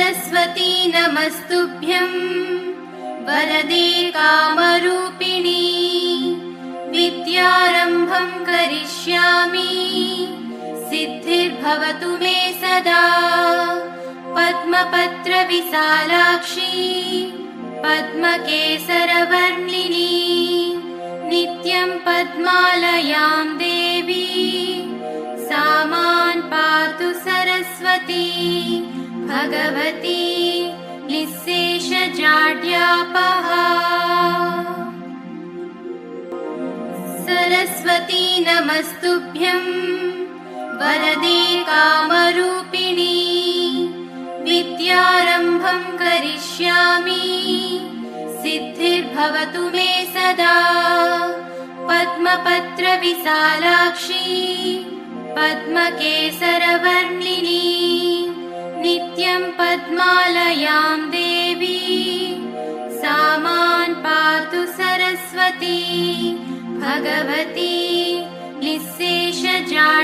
सरस्वती नमस्तुभ्यं वरदे कामरूपिणी विद्यारम्भं करिष्यामि सिद्धिर्भवतु मे सदा। पद्मपत्रविशालाक्षी पद्मकेसरवर्णिनी नित्यं पद्मालयां देवी सा मां पातु सरस्वती भगवती निःशेषजाड्यापहा। सरस्वती नमस्तुभ्यं वरदे कामरूपिणी विद्यारम्भं करिष्यामि सिद्धिर्भवतु मे सदा। पद्मपत्रविशालाक्षी पद्मकेसरवर्णिनी नित्यं पद्मालयां देवी सा मां पातु सरस्वती भगवती निःशेषजाड्यापहा।